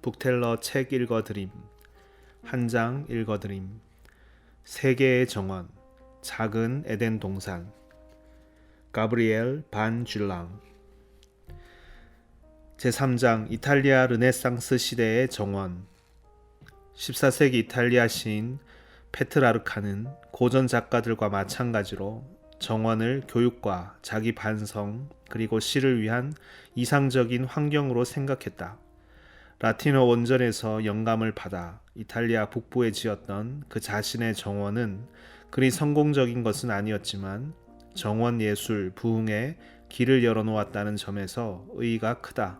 북텔러 책 읽어드림, 한 장 읽어드림, 세계의 정원, 작은 에덴 동산, 가브리엘 반 줄랑. 제3장 이탈리아 르네상스 시대의 정원. 14세기 이탈리아 시인 페트라르카는 고전 작가들과 마찬가지로 정원을 교육과 자기 반성 그리고 시를 위한 이상적인 환경으로 생각했다. 라틴어 원전에서 영감을 받아 이탈리아 북부에 지었던 그 자신의 정원은 그리 성공적인 것은 아니었지만 정원 예술 부흥에 길을 열어놓았다는 점에서 의의가 크다.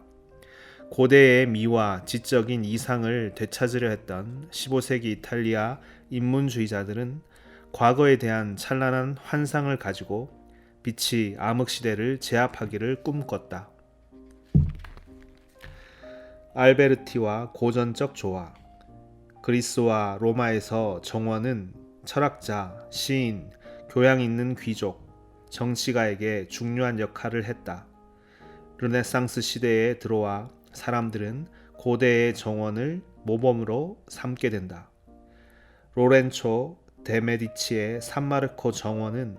고대의 미와 지적인 이상을 되찾으려 했던 15세기 이탈리아 인문주의자들은 과거에 대한 찬란한 환상을 가지고 빛이 암흑시대를 제압하기를 꿈꿨다. 알베르티와 고전적 조화. 그리스와 로마에서 정원은 철학자, 시인, 교양 있는 귀족, 정치가에게 중요한 역할을 했다. 르네상스 시대에 들어와 사람들은 고대의 정원을 모범으로 삼게 된다. 로렌초 데 메디치의 산마르코 정원은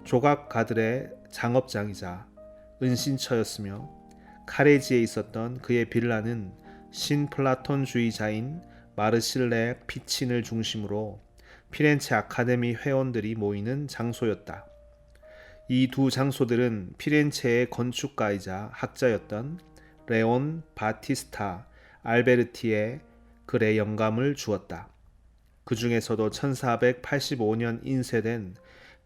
조각가들의 장업장이자 은신처였으며 카레지에 있었던 그의 빌라는 신플라톤주의자인 마르실레 피친을 중심으로 피렌체 아카데미 회원들이 모이는 장소였다. 이 두 장소들은 피렌체의 건축가이자 학자였던 레온 바티스타 알베르티의 글에 영감을 주었다. 그 중에서도 1485년 인쇄된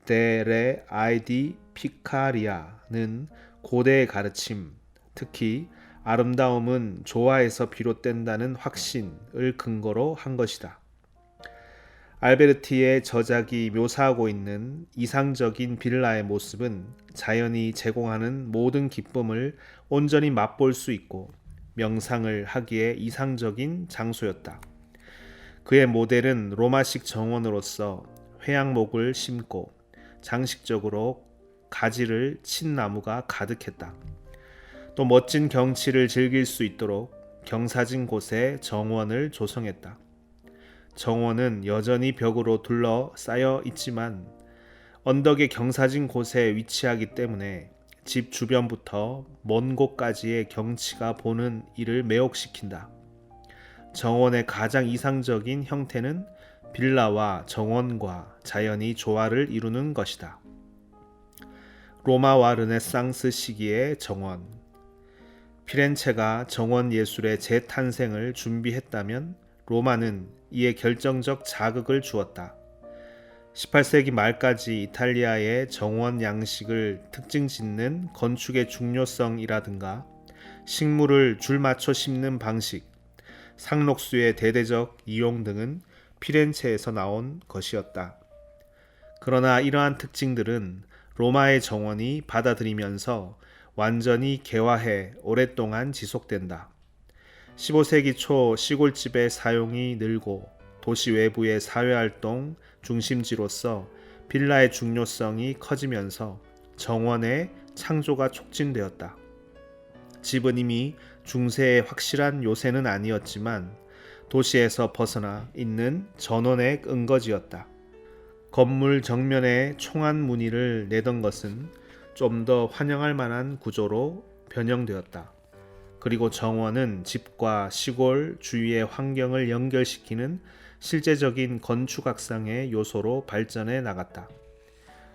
데레 아이디 피카리아는 고대의 가르침, 특히 아름다움은 조화에서 비롯된다는 확신을 근거로 한 것이다. 알베르티의 저작이 묘사하고 있는 이상적인 빌라의 모습은 자연이 제공하는 모든 기쁨을 온전히 맛볼 수 있고 명상을 하기에 이상적인 장소였다. 그의 모델은 로마식 정원으로서 회양목을 심고 장식적으로 가지를 친 나무가 가득했다. 또 멋진 경치를 즐길 수 있도록 경사진 곳에 정원을 조성했다. 정원은 여전히 벽으로 둘러싸여 있지만 언덕의 경사진 곳에 위치하기 때문에 집 주변부터 먼 곳까지의 경치가 보는 이를 매혹시킨다. 정원의 가장 이상적인 형태는 빌라와 정원과 자연이 조화를 이루는 것이다. 로마와 르네상스 시기의 정원. 피렌체가 정원 예술의 재탄생을 준비했다면 로마는 이에 결정적 자극을 주었다. 18세기 말까지 이탈리아의 정원 양식을 특징 짓는 건축의 중요성이라든가 식물을 줄 맞춰 심는 방식, 상록수의 대대적 이용 등은 피렌체에서 나온 것이었다. 그러나 이러한 특징들은 로마의 정원이 받아들이면서 완전히 개화해 오랫동안 지속된다. 15세기 초 시골집의 사용이 늘고 도시 외부의 사회활동 중심지로서 빌라의 중요성이 커지면서 정원의 창조가 촉진되었다. 집은 이미 중세의 확실한 요새는 아니었지만 도시에서 벗어나 있는 전원의 근거지였다. 건물 정면에 총안 무늬를 내던 것은 좀 더 환영할 만한 구조로 변형되었다. 그리고 정원은 집과 시골 주위의 환경을 연결시키는 실제적인 건축학상의 요소로 발전해 나갔다.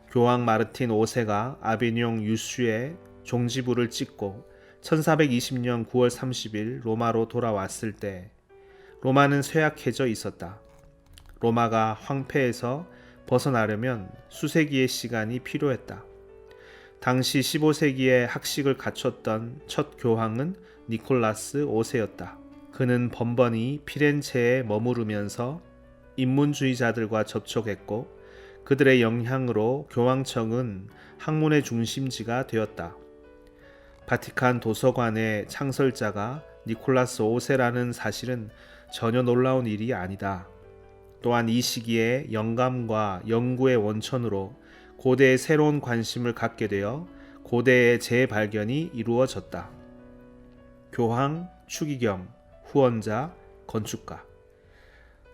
교황 마르틴 5세가 아비뇽 유슈에 종지부를 찍고 1420년 9월 30일 로마로 돌아왔을 때 로마는 쇠약해져 있었다. 로마가 황폐에서 벗어나려면 수세기의 시간이 필요했다. 당시 15세기에 학식을 갖췄던 첫 교황은 니콜라스 5세였다. 그는 번번이 피렌체에 머무르면서 인문주의자들과 접촉했고 그들의 영향으로 교황청은 학문의 중심지가 되었다. 바티칸 도서관의 창설자가 니콜라스 5세라는 사실은 전혀 놀라운 일이 아니다. 또한 이 시기에 영감과 연구의 원천으로 고대에 새로운 관심을 갖게 되어 고대의 재발견이 이루어졌다. 교황 추기경, 후원자, 건축가.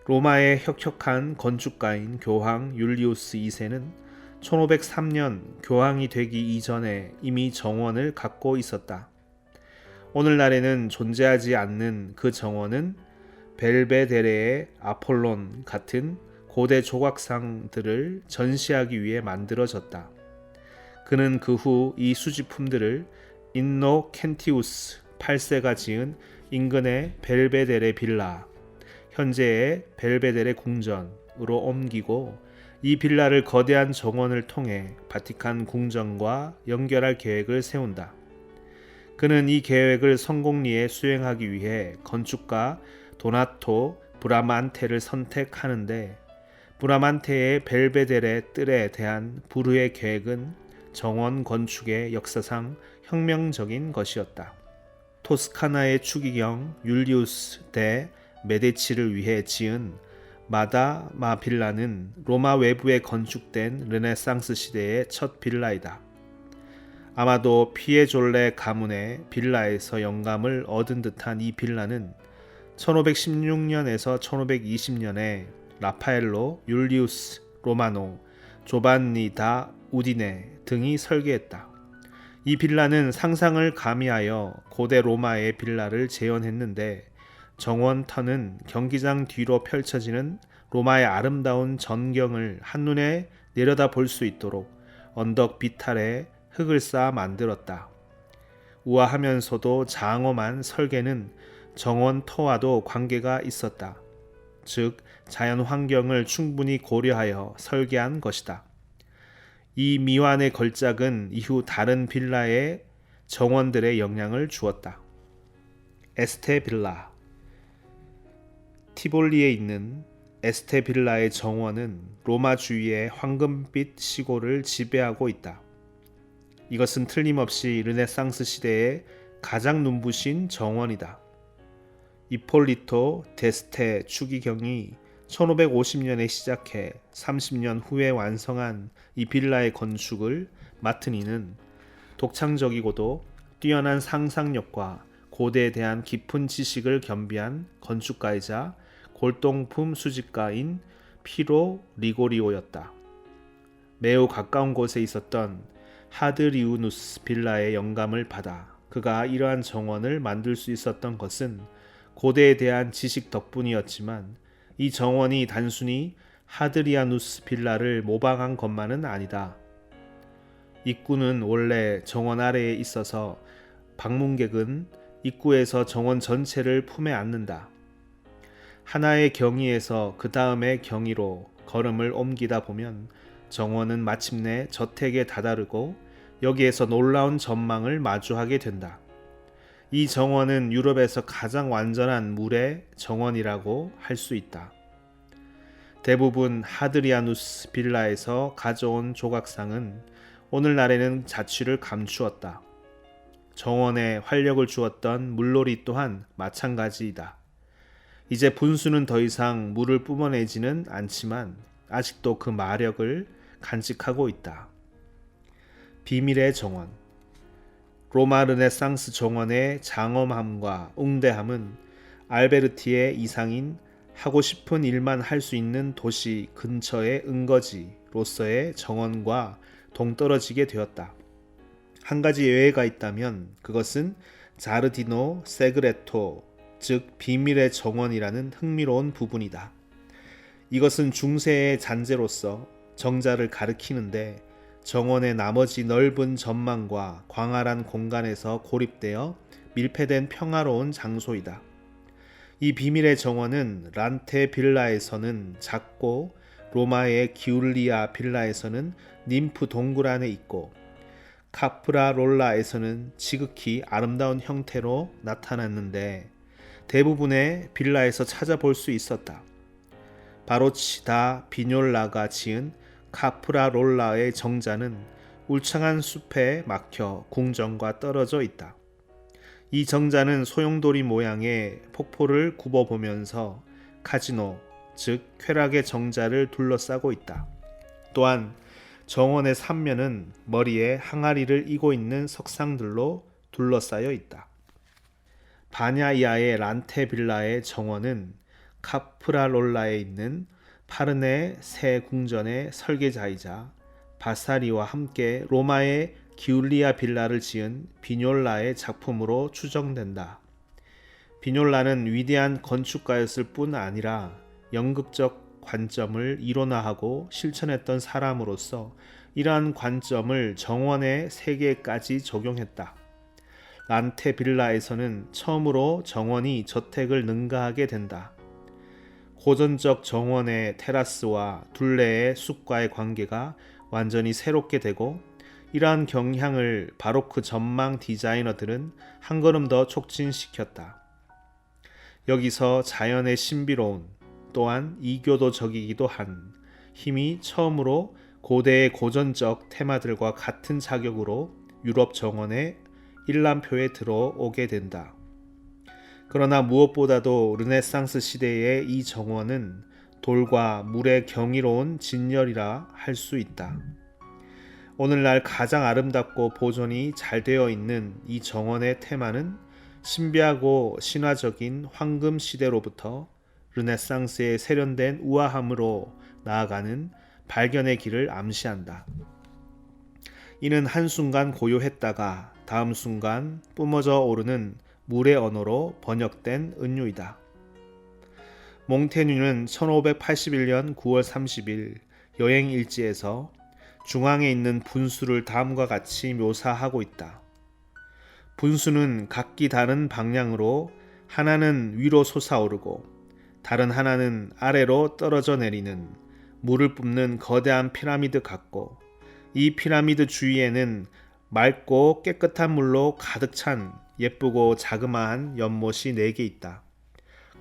로마의 혁혁한 건축가인 교황 율리우스 2세는 1503년 교황이 되기 이전에 이미 정원을 갖고 있었다. 오늘날에는 존재하지 않는 그 정원은 벨베데레의 아폴론 같은 고대 조각상들을 전시하기 위해 만들어졌다. 그는 그 후 이 수집품들을 인노켄티우스 8세가 지은 인근의 벨베데레 빌라, 현재의 벨베데레 궁전으로 옮기고 이 빌라를 거대한 정원을 통해 바티칸 궁전과 연결할 계획을 세운다. 그는 이 계획을 성공리에 수행하기 위해 건축가 도나토 브라만테를 선택하는데, 브라만테의 벨베데레 뜰에 대한 불후의 계획은 정원 건축의 역사상 혁명적인 것이었다. 토스카나의 추기경 율리우스 대 메디치를 위해 지은 마다마 빌라는 로마 외부에 건축된 르네상스 시대의 첫 빌라이다. 아마도 피에졸레 가문의 빌라에서 영감을 얻은 듯한 이 빌라는 1516년에서 1520년에 라파엘로, 율리우스 로마노, 조반니 다 우디네 등이 설계했다. 이 빌라는 상상을 가미하여 고대 로마의 빌라를 재현했는데, 정원 터는 경기장 뒤로 펼쳐지는 로마의 아름다운 전경을 한눈에 내려다 볼 수 있도록 언덕 비탈에 흙을 쌓아 만들었다. 우아하면서도 장엄한 설계는 정원 터와도 관계가 있었다. 즉, 자연 환경을 충분히 고려하여 설계한 것이다. 이 미완의 걸작은 이후 다른 빌라의 정원들에 영향을 주었다. 에스테 빌라. 티볼리에 있는 에스테 빌라의 정원은 로마 주위의 황금빛 시골을 지배하고 있다. 이것은 틀림없이 르네상스 시대의 가장 눈부신 정원이다. 이폴리토 데스테 추기경이 1550년에 시작해 30년 후에 완성한 이 빌라의 건축을 맡은 이는 독창적이고도 뛰어난 상상력과 고대에 대한 깊은 지식을 겸비한 건축가이자 골동품 수집가인 피로 리고리오였다. 매우 가까운 곳에 있었던 하드리우누스 빌라의 영감을 받아 그가 이러한 정원을 만들 수 있었던 것은 고대에 대한 지식 덕분이었지만, 이 정원이 단순히 하드리아누스 빌라를 모방한 것만은 아니다. 입구는 원래 정원 아래에 있어서 방문객은 입구에서 정원 전체를 품에 안는다. 하나의 경위에서 그 다음의 경위로 걸음을 옮기다 보면 정원은 마침내 저택에 다다르고 여기에서 놀라운 전망을 마주하게 된다. 이 정원은 유럽에서 가장 완전한 물의 정원이라고 할 수 있다. 대부분 하드리아누스 빌라에서 가져온 조각상은 오늘날에는 자취를 감추었다. 정원에 활력을 주었던 물놀이 또한 마찬가지이다. 이제 분수는 더 이상 물을 뿜어내지는 않지만 아직도 그 마력을 간직하고 있다. 비밀의 정원. 로마 르네상스 정원의 장엄함과 웅대함은 알베르티의 이상인 하고 싶은 일만 할 수 있는 도시 근처의 은거지로서의 정원과 동떨어지게 되었다. 한 가지 예외가 있다면 그것은 자르디노 세그레토, 즉 비밀의 정원이라는 흥미로운 부분이다. 이것은 중세의 잔재로서 정자를 가리키는데, 정원의 나머지 넓은 전망과 광활한 공간에서 고립되어 밀폐된 평화로운 장소이다. 이 비밀의 정원은 란테 빌라에서는 작고 로마의 기울리아 빌라에서는 님프 동굴 안에 있고 카프라롤라에서는 지극히 아름다운 형태로 나타났는데 대부분의 빌라에서 찾아볼 수 있었다. 바로치 다 비뇰라가 지은 카프라롤라의 정자는 울창한 숲에 막혀 궁전과 떨어져 있다. 이 정자는 소용돌이 모양의 폭포를 굽어보면서 카지노, 즉 쾌락의 정자를 둘러싸고 있다. 또한 정원의 삼면은 머리에 항아리를 이고 있는 석상들로 둘러싸여 있다. 바냐이아의 란테빌라의 정원은 카프라롤라에 있는 파르네 새 궁전의 설계자이자 바사리와 함께 로마의 기울리아 빌라를 지은 비뇰라의 작품으로 추정된다. 비뇰라는 위대한 건축가였을 뿐 아니라 연극적 관점을 이론화하고 실천했던 사람으로서 이러한 관점을 정원의 세계까지 적용했다. 란테빌라에서는 처음으로 정원이 저택을 능가하게 된다. 고전적 정원의 테라스와 둘레의 숲과의 관계가 완전히 새롭게 되고, 이러한 경향을 바로크 전망 디자이너들은 한 걸음 더 촉진시켰다. 여기서 자연의 신비로운, 또한 이교도적이기도 한 힘이 처음으로 고대의 고전적 테마들과 같은 자격으로 유럽 정원의 일람표에 들어오게 된다. 그러나 무엇보다도 르네상스 시대의 이 정원은 돌과 물의 경이로운 진열이라 할 수 있다. 오늘날 가장 아름답고 보존이 잘 되어 있는 이 정원의 테마는 신비하고 신화적인 황금 시대로부터 르네상스의 세련된 우아함으로 나아가는 발견의 길을 암시한다. 이는 한순간 고요했다가 다음 순간 뿜어져 오르는 물의 언어로 번역된 은유이다. 몽테뉴는 1581년 9월 30일 여행 일지에서 중앙에 있는 분수를 다음과 같이 묘사하고 있다. 분수는 각기 다른 방향으로 하나는 위로 솟아오르고 다른 하나는 아래로 떨어져 내리는 물을 뿜는 거대한 피라미드 같고, 이 피라미드 주위에는 맑고 깨끗한 물로 가득 찬 예쁘고 자그마한 연못이 4개 있다.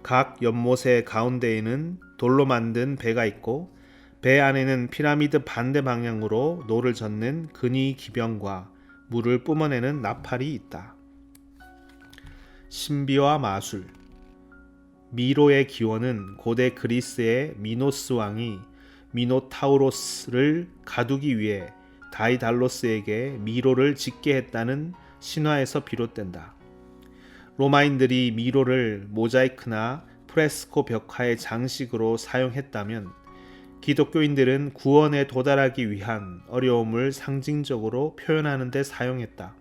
각 연못의 가운데에는 돌로 만든 배가 있고, 배 안에는 피라미드 반대 방향으로 노를 젓는 근위 기병과 물을 뿜어내는 나팔이 있다. 신비와 마술. 미로의 기원은 고대 그리스의 미노스 왕이 미노타우로스를 가두기 위해 다이달로스에게 미로를 짓게 했다는 신화에서 비롯된다. 로마인들이 미로를 모자이크나 프레스코 벽화의 장식으로 사용했다면, 기독교인들은 구원에 도달하기 위한 어려움을 상징적으로 표현하는 데 사용했다.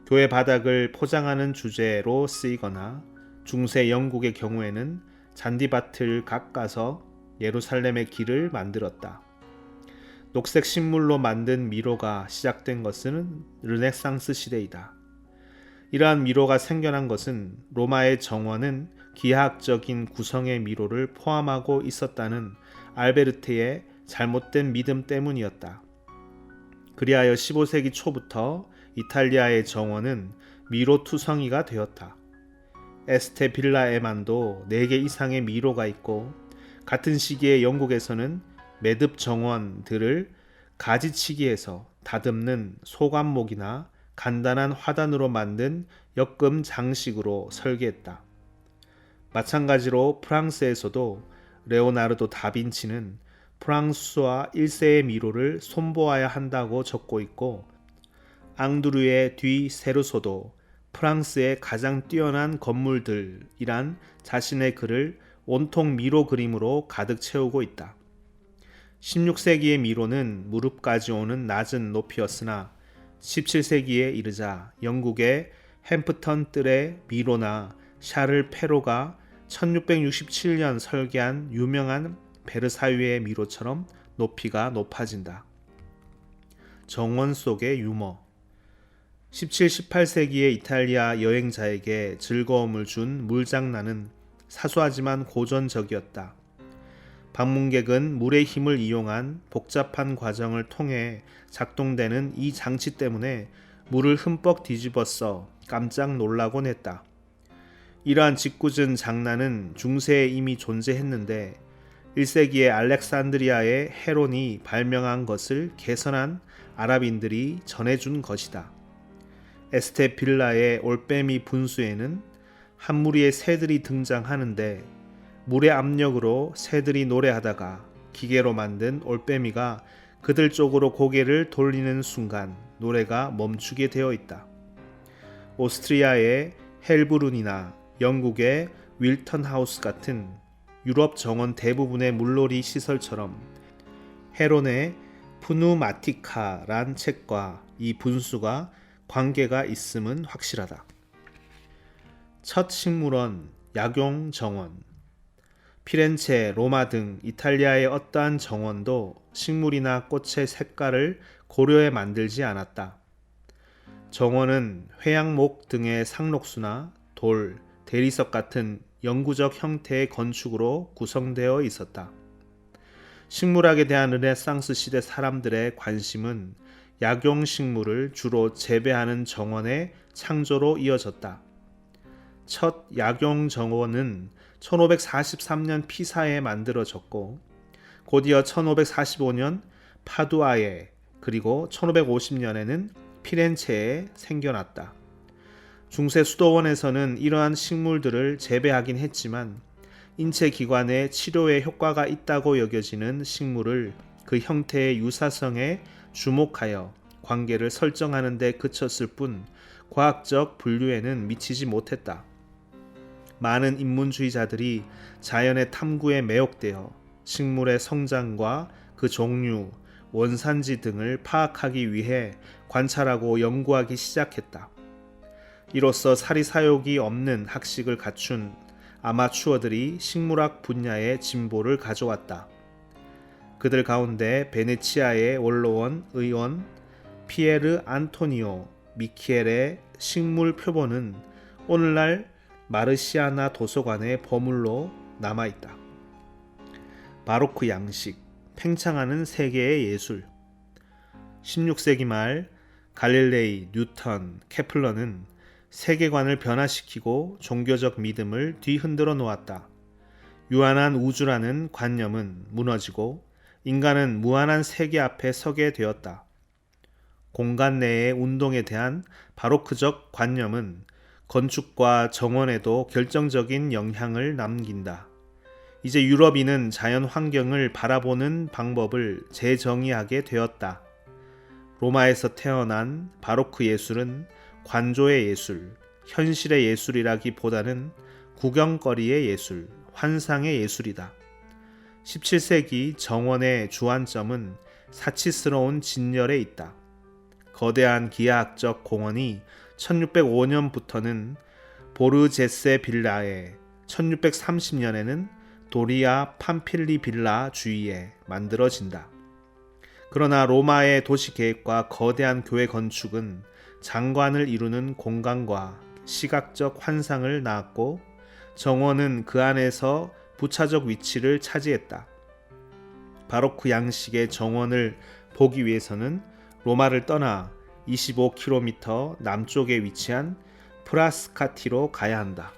교회 바닥을 포장하는 주제로 쓰이거나, 중세 영국의 경우에는 잔디밭을 깎아서 예루살렘의 길을 만들었다. 녹색 식물로 만든 미로가 시작된 것은 르네상스 시대이다. 이러한 미로가 생겨난 것은 로마의 정원은 기하학적인 구성의 미로를 포함하고 있었다는 알베르트의 잘못된 믿음 때문이었다. 그리하여 15세기 초부터 이탈리아의 정원은 미로 투성이가 되었다. 에스테 빌라에만도 4개 이상의 미로가 있고, 같은 시기에 영국에서는 매듭 정원들을 가지치기해서 다듬는 소관목이나 간단한 화단으로 만든 역금 장식으로 설계했다. 마찬가지로 프랑스에서도 레오나르도 다빈치는 프랑스와 1세의 미로를 손보아야 한다고 적고 있고, 앙드루의 뒤 세르소도 프랑스의 가장 뛰어난 건물들이란 자신의 글을 온통 미로 그림으로 가득 채우고 있다. 16세기의 미로는 무릎까지 오는 낮은 높이였으나 17세기에 이르자 영국의 햄프턴 뜰의 미로나 샤를 페로가 1667년 설계한 유명한 베르사유의 미로처럼 높이가 높아진다. 정원 속의 유머. 17, 18세기의 이탈리아 여행자에게 즐거움을 준 물장난은 사소하지만 고전적이었다. 방문객은 물의 힘을 이용한 복잡한 과정을 통해 작동되는 이 장치 때문에 물을 흠뻑 뒤집어 깜짝 놀라곤 했다. 이러한 짓궂은 장난은 중세에 이미 존재했는데 1세기에 알렉산드리아의 헤론이 발명한 것을 개선한 아랍인들이 전해준 것이다. 에스테 빌라의 올빼미 분수에는 한 무리의 새들이 등장하는데, 물의 압력으로 새들이 노래하다가 기계로 만든 올빼미가 그들 쪽으로 고개를 돌리는 순간 노래가 멈추게 되어 있다. 오스트리아의 헬브룬이나 영국의 윌턴 하우스 같은 유럽 정원 대부분의 물놀이 시설처럼 헤론의 푸누마티카란 책과 이 분수가 관계가 있음은 확실하다. 첫 식물원, 약용 정원. 피렌체, 로마 등 이탈리아의 어떠한 정원도 식물이나 꽃의 색깔을 고려해 만들지 않았다. 정원은 회양목 등의 상록수나 돌, 대리석 같은 영구적 형태의 건축으로 구성되어 있었다. 식물학에 대한 르네상스 시대 사람들의 관심은 약용식물을 주로 재배하는 정원의 창조로 이어졌다. 첫 약용정원은 1543년 피사에 만들어졌고 곧이어 1545년 파두아에 그리고 1550년에는 피렌체에 생겨났다. 중세 수도원에서는 이러한 식물들을 재배하긴 했지만 인체 기관의 치료에 효과가 있다고 여겨지는 식물을 그 형태의 유사성에 주목하여 관계를 설정하는 데 그쳤을 뿐 과학적 분류에는 미치지 못했다. 많은 인문주의자들이 자연의 탐구에 매혹되어 식물의 성장과 그 종류, 원산지 등을 파악하기 위해 관찰하고 연구하기 시작했다. 이로써 사리사욕이 없는 학식을 갖춘 아마추어들이 식물학 분야의 진보를 가져왔다. 그들 가운데 베네치아의 원로원 의원 피에르 안토니오 미키엘의 식물 표본은 오늘날 마르시아나 도서관의 보물로 남아있다. 바로크 양식, 팽창하는 세계의 예술. 16세기 말 갈릴레이, 뉴턴, 케플러는 세계관을 변화시키고 종교적 믿음을 뒤흔들어 놓았다. 유한한 우주라는 관념은 무너지고 인간은 무한한 세계 앞에 서게 되었다. 공간 내의 운동에 대한 바로크적 관념은 건축과 정원에도 결정적인 영향을 남긴다. 이제 유럽인은 자연 환경을 바라보는 방법을 재정의하게 되었다. 로마에서 태어난 바로크 예술은 관조의 예술, 현실의 예술이라기보다는 구경거리의 예술, 환상의 예술이다. 17세기 정원의 주안점은 사치스러운 진열에 있다. 거대한 기하학적 공원이 1605년부터는 보르제세 빌라에 1630년에는 도리아 팜필리 빌라 주위에 만들어진다. 그러나 로마의 도시계획과 거대한 교회 건축은 장관을 이루는 공간과 시각적 환상을 낳았고 정원은 그 안에서 부차적 위치를 차지했다. 바로크 양식의 정원을 보기 위해서는 로마를 떠나 25km 남쪽에 위치한 프라스카티로 가야 한다.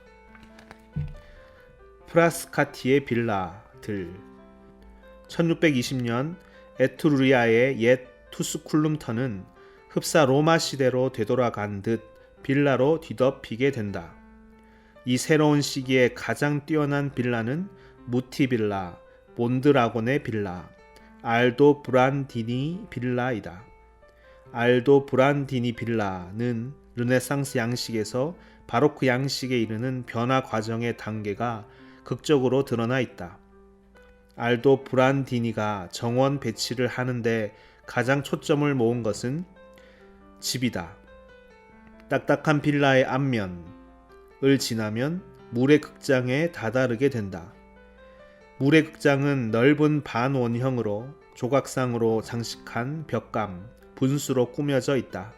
프라스카티의 빌라들. 1620년 에트루리아의 옛 투스쿨룸터는 흡사 로마 시대로 되돌아간 듯 빌라로 뒤덮이게 된다. 이 새로운 시기에 가장 뛰어난 빌라는 무티 빌라, 몬드라곤의 빌라, 알도 브란디니 빌라이다. 알도 브란디니 빌라는 르네상스 양식에서 바로크 양식에 이르는 변화 과정의 단계가 극적으로 드러나 있다. 알도 브란디니가 정원 배치를 하는데 가장 초점을 모은 것은 집이다. 딱딱한 빌라의 앞면을 지나면 물의 극장에 다다르게 된다. 물의 극장은 넓은 반원형으로 조각상으로 장식한 벽감, 분수로 꾸며져 있다.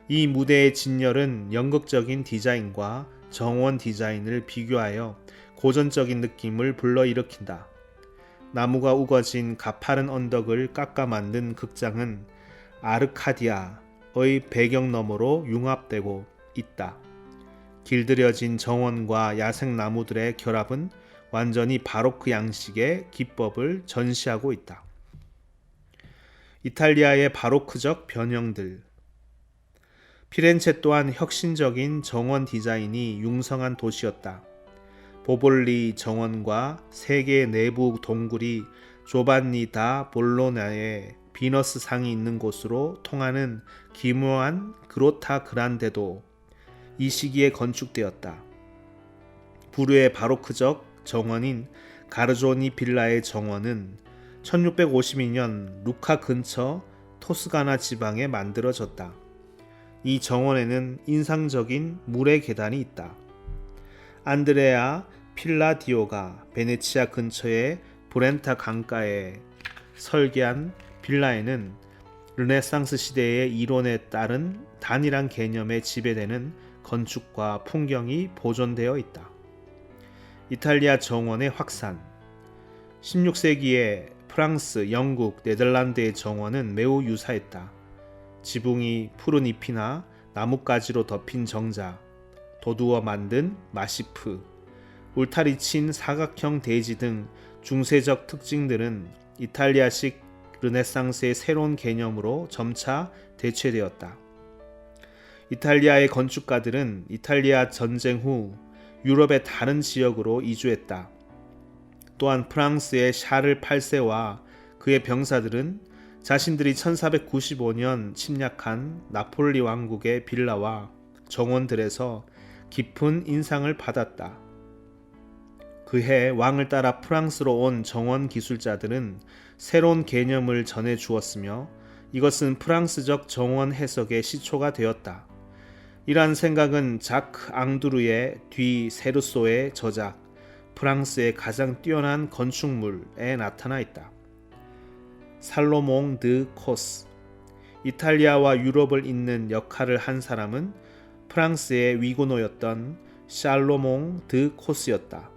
이 무대의 진열은 연극적인 디자인과 정원 디자인을 비교하여 고전적인 느낌을 불러일으킨다. 나무가 우거진 가파른 언덕을 깎아 만든 극장은 아르카디아의 배경 너머로 융합되고 있다. 길들여진 정원과 야생 나무들의 결합은 완전히 바로크 양식의 기법을 전시하고 있다. 이탈리아의 바로크적 변형들. 피렌체 또한 혁신적인 정원 디자인이 융성한 도시였다. 보볼리 정원과 세 개의 내부 동굴이 조반니 다 볼로나의 비너스 상이 있는 곳으로 통하는 기묘한 그로타 그란데도 이 시기에 건축되었다. 부르의 바로크적 정원인 가르조니 빌라의 정원은 1652년 루카 근처 토스카나 지방에 만들어졌다. 이 정원에는 인상적인 물의 계단이 있다. 안드레아 필라디오가 베네치아 근처의 브렌타 강가에 설계한 빌라에는 르네상스 시대의 이론에 따른 단일한 개념에 지배되는 건축과 풍경이 보존되어 있다. 이탈리아 정원의 확산. 16세기에 프랑스, 영국, 네덜란드의 정원은 매우 유사했다. 지붕이 푸른 잎이나 나뭇가지로 덮인 정자, 도두어 만든 마시프, 울타리 친 사각형 대지 등 중세적 특징들은 이탈리아식 르네상스의 새로운 개념으로 점차 대체되었다. 이탈리아의 건축가들은 이탈리아 전쟁 후 유럽의 다른 지역으로 이주했다. 또한 프랑스의 샤를 8세와 그의 병사들은 자신들이 1495년 침략한 나폴리 왕국의 빌라와 정원들에서 깊은 인상을 받았다. 그해 왕을 따라 프랑스로 온 정원 기술자들은 새로운 개념을 전해 주었으며 이것은 프랑스적 정원 해석의 시초가 되었다. 이러한 생각은 자크 앙두르의 뒤 세르소의 저작 프랑스의 가장 뛰어난 건축물에 나타나 있다. 살로몽 드 코스. 이탈리아와 유럽을 잇는 역할을 한 사람은 프랑스의 위고노였던 샬로몽 드 코스였다.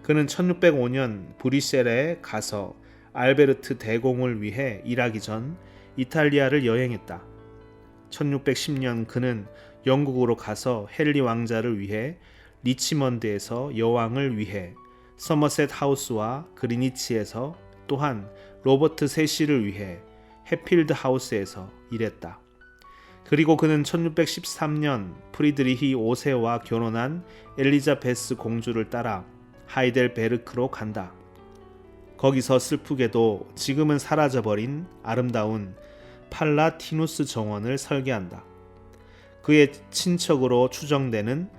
그는 1605년 브뤼셀에 가서 알베르트 대공을 위해 일하기 전 이탈리아를 여행했다. 1610년 그는 영국으로 가서 헨리 왕자를 위해 리치먼드에서 여왕을 위해 서머셋 하우스와 그리니치에서 또한 로버트 세시를 위해 해필드 하우스에서 일했다. 그리고 그는 1613년 프리드리히 5세와 결혼한 엘리자베스 공주를 따라 하이델베르크로 간다. 거기서 슬프게도 지금은 사라져버린 아름다운 팔라티누스 정원을 설계한다. 그의 친척으로 추정되는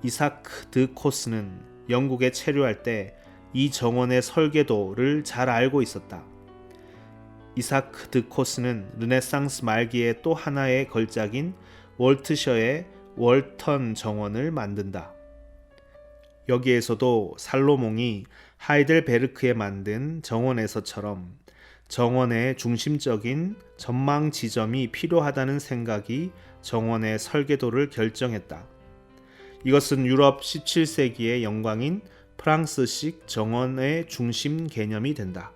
이사크 드 코스는 영국에 체류할 때 이 정원의 설계도를 잘 알고 있었다. 이사크 드 코스는 르네상스 말기의 또 하나의 걸작인 월트셔의 월턴 정원을 만든다. 여기에서도 살로몽이 하이델베르크에 만든 정원에서처럼 정원의 중심적인 전망 지점이 필요하다는 생각이 정원의 설계도를 결정했다. 이것은 유럽 17세기의 영광인 프랑스식 정원의 중심 개념이 된다.